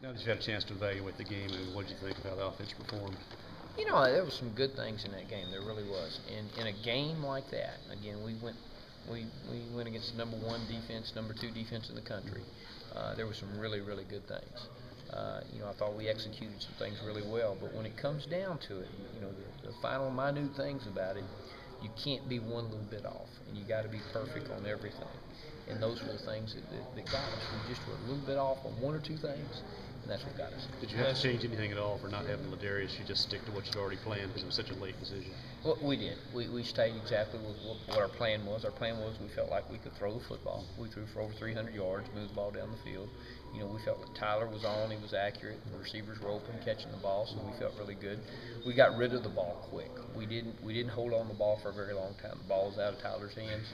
Now that you've had a chance to evaluate the game, what did you think of how the offense performed? You know, there was some good things in that game. There really was. In a game like that, again, we went against the number one defense, number two defense in the country. There were some really good things. I thought we executed some things really well. But when it comes down to it, the final minute things about it, you can't be one little bit off, and you got to be perfect on everything. And those were the things that got us. We just were a little bit off on one or two things, and that's what got us. Did you have to change anything at all for not having Ladarius? You just stick to what you'd already planned because it was such a late decision? Well, we did. We stayed exactly with what our plan was. Our plan was we felt like we could throw the football. We threw for over 300 yards, moved the ball down the field. We felt like Tyler was on, he was accurate, the receivers were open catching the ball, so we felt really good. We got rid of the ball quick. We didn't hold on the ball for a very long time. The ball was out of Tyler's hands.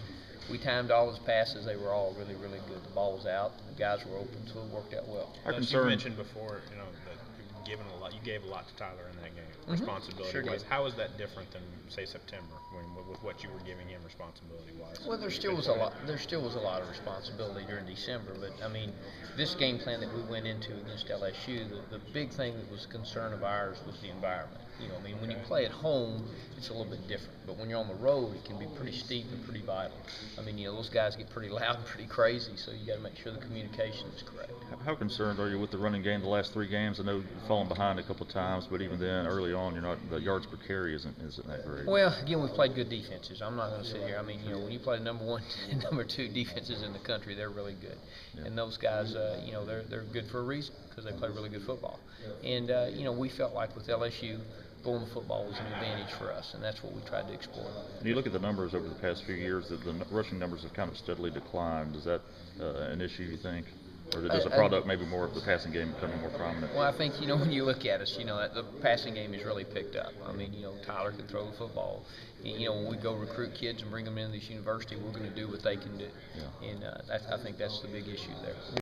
We timed all his passes, they were all really good. The ball was out, the guys were open, so it worked out well. You mentioned before, that you gave a lot to Tyler in that game, responsibility Sure wise. did. How is that different than, say, September, with what you were giving him responsibility wise? Well, there still was a lot of responsibility during December, but this game plan that we went into against LSU, the big thing that was a concern of ours was the environment. When you play at home, it's a little bit different, but when you're on the road, it can be pretty steep and pretty vital. Those guys get pretty loud and pretty crazy, so you got to make sure the communication is correct. How concerned are you with the running game the last 3 games? I know you've fallen behind a couple of times, but even then, early on, the yards per carry isn't that great. Well, again, we've played good defenses. I'm not going to sit here. When you play number one and number two defenses in the country, they're really good. Yeah. And those guys, they're good for a reason because they play really good football. And, we felt like with LSU, throwing the football was an advantage for us, and that's what we tried to explore. And you look at the numbers over the past few years, the rushing numbers have kind of steadily declined. Is that an issue, you think? Or is it a product maybe more of the passing game becoming more prominent? Well, I think, when you look at us, the passing game has really picked up. Tyler can throw the football. When we go recruit kids and bring them into this university, we're going to do what they can do. Yeah. And I think that's the big issue there.